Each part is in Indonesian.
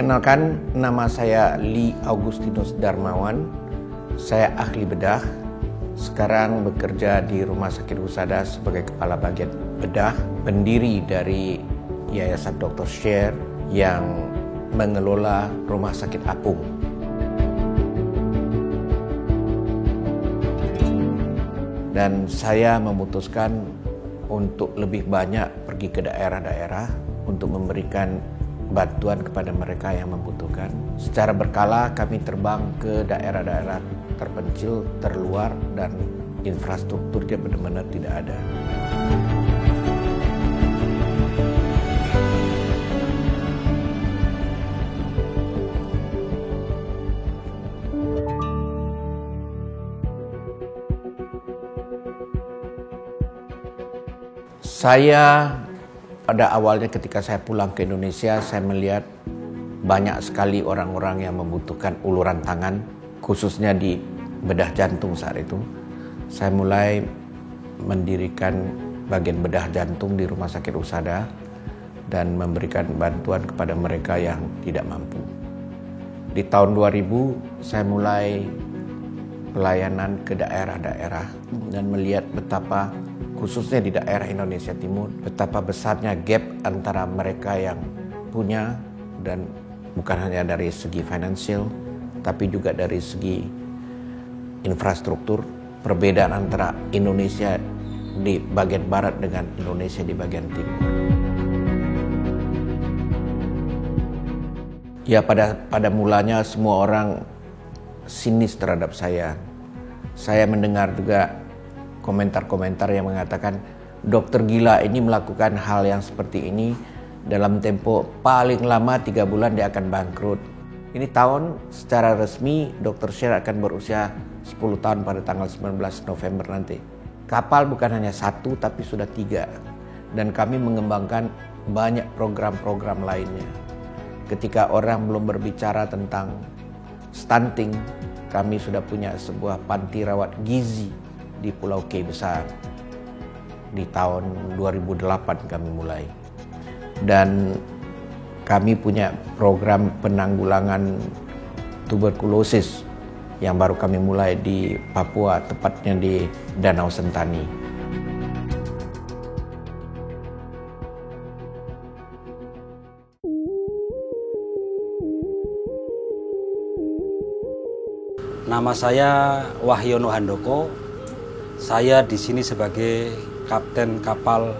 Perkenalkan, nama saya Lee Augustinus Darmawan. Saya ahli bedah. Sekarang bekerja di Rumah Sakit Husada sebagai Kepala Bagian Bedah, pendiri dari Yayasan Dr. Share yang mengelola Rumah Sakit Apung. Dan saya memutuskan untuk lebih banyak pergi ke daerah-daerah untuk memberikan bantuan kepada mereka yang membutuhkan. Secara berkala kami terbang ke daerah-daerah terpencil, terluar, dan infrastrukturnya benar-benar tidak ada. Saya pada awalnya ketika saya pulang ke Indonesia, saya melihat banyak sekali orang-orang yang membutuhkan uluran tangan, khususnya di bedah jantung saat itu. Saya mulai mendirikan bagian bedah jantung di Rumah Sakit Husada dan memberikan bantuan kepada mereka yang tidak mampu. Di tahun 2000, saya mulai pelayanan ke daerah-daerah dan melihat betapa khususnya di daerah Indonesia Timur, betapa besarnya gap antara mereka yang punya dan bukan hanya dari segi finansial, tapi juga dari segi infrastruktur, perbedaan antara Indonesia di bagian barat dengan Indonesia di bagian timur. Ya pada mulanya semua orang sinis terhadap saya. Saya mendengar juga komentar-komentar yang mengatakan dokter gila ini melakukan hal yang seperti ini dalam tempo paling lama 3 bulan dia akan bangkrut. Ini tahun secara resmi Dr. Share akan berusia 10 tahun pada tanggal 19 November nanti. Kapal bukan hanya 1 tapi sudah 3 dan kami mengembangkan banyak program-program lainnya. Ketika orang belum berbicara tentang stunting, kami sudah punya sebuah panti rawat gizi di Pulau K Besar. Di tahun 2008 kami mulai. Dan kami punya program penanggulangan tuberkulosis yang baru kami mulai di Papua, tepatnya di Danau Sentani. Nama saya Wahyono Handoko. Saya di sini sebagai kapten kapal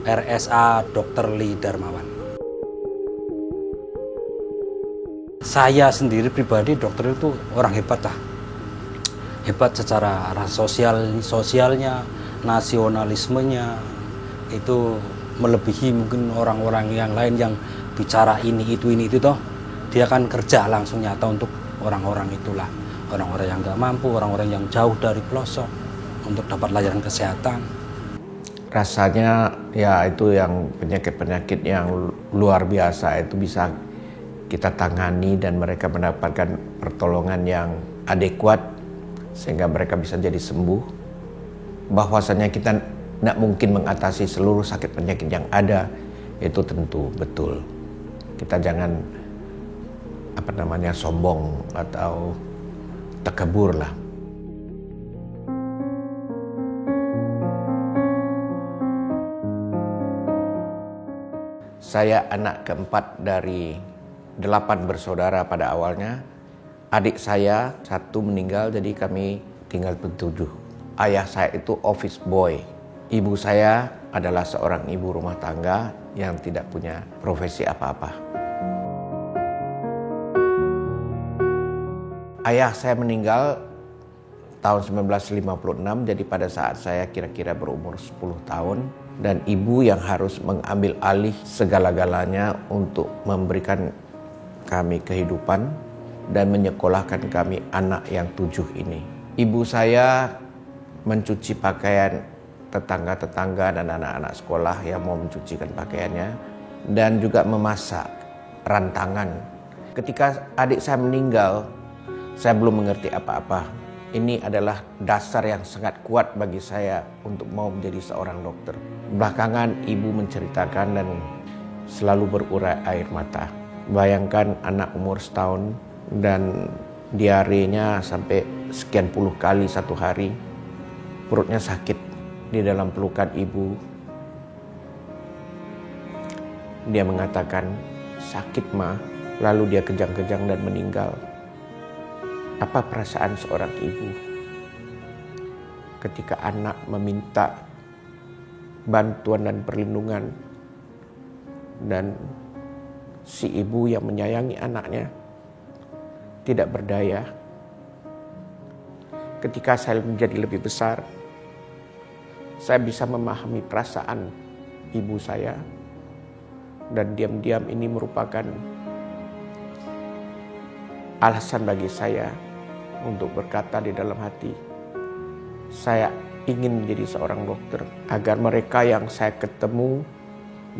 RSA Dr. Lee Darmawan. Saya sendiri pribadi dokter itu orang hebat lah. Hebat secara sosialnya, nasionalismenya itu melebihi mungkin orang-orang yang lain yang bicara ini itu toh. Dia kan kerja langsung nyata untuk orang-orang itulah. Orang-orang yang nggak mampu, orang-orang yang jauh dari pelosok untuk dapat layanan kesehatan. Rasanya ya itu yang penyakit-penyakit yang luar biasa itu bisa kita tangani dan mereka mendapatkan pertolongan yang adekuat sehingga mereka bisa jadi sembuh. Bahwasanya kita tidak mungkin mengatasi seluruh sakit penyakit yang ada, itu tentu betul. Kita jangan sombong atau takabur lah. Saya anak keempat dari 8 bersaudara pada awalnya. Adik saya 1 meninggal, jadi kami tinggal ber-7. Ayah saya itu office boy. Ibu saya adalah seorang ibu rumah tangga yang tidak punya profesi apa-apa. Ayah saya meninggal tahun 1956, jadi pada saat saya kira-kira berumur 10 tahun. Dan ibu yang harus mengambil alih segala-galanya untuk memberikan kami kehidupan dan menyekolahkan kami anak yang 7 ini. Ibu saya mencuci pakaian tetangga-tetangga dan anak-anak sekolah yang mau mencucikan pakaiannya. Dan juga memasak rantangan. Ketika adik saya meninggal, saya belum mengerti apa-apa. Ini adalah dasar yang sangat kuat bagi saya untuk mau menjadi seorang dokter. Belakangan ibu menceritakan dan selalu berurai air mata. Bayangkan anak umur setahun dan diarenya sampai sekian puluh kali satu hari. Perutnya sakit di dalam pelukan ibu. Dia mengatakan, sakit ma, lalu dia kejang-kejang dan meninggal. Apa perasaan seorang ibu ketika anak meminta bantuan dan perlindungan, dan si ibu yang menyayangi anaknya tidak berdaya? Ketika saya menjadi lebih besar, saya bisa memahami perasaan ibu saya, dan diam-diam ini merupakan alasan bagi saya untuk berkata di dalam hati, saya ingin menjadi seorang dokter agar mereka yang saya ketemu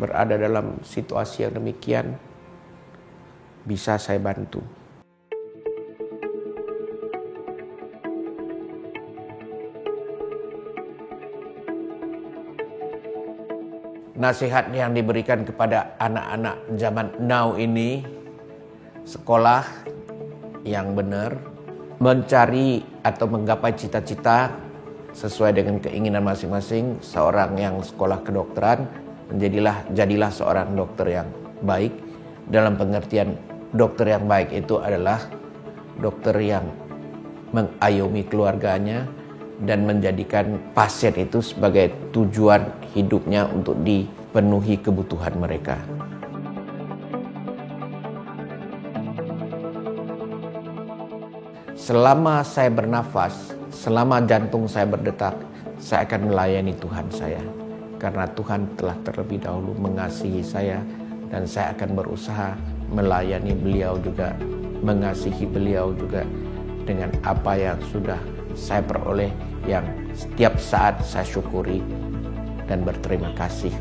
berada dalam situasi yang demikian bisa saya bantu. Nasihat yang diberikan kepada anak-anak zaman now ini, sekolah yang benar, mencari atau menggapai cita-cita sesuai dengan keinginan masing-masing. Seorang yang sekolah kedokteran, jadilah seorang dokter yang baik. Dalam pengertian dokter yang baik itu adalah dokter yang mengayomi keluarganya dan menjadikan pasien itu sebagai tujuan hidupnya untuk dipenuhi kebutuhan mereka. Selama saya bernafas, selama jantung saya berdetak, saya akan melayani Tuhan saya. Karena Tuhan telah terlebih dahulu mengasihi saya, dan saya akan berusaha melayani beliau juga, mengasihi beliau juga dengan apa yang sudah saya peroleh, yang setiap saat saya syukuri dan berterima kasih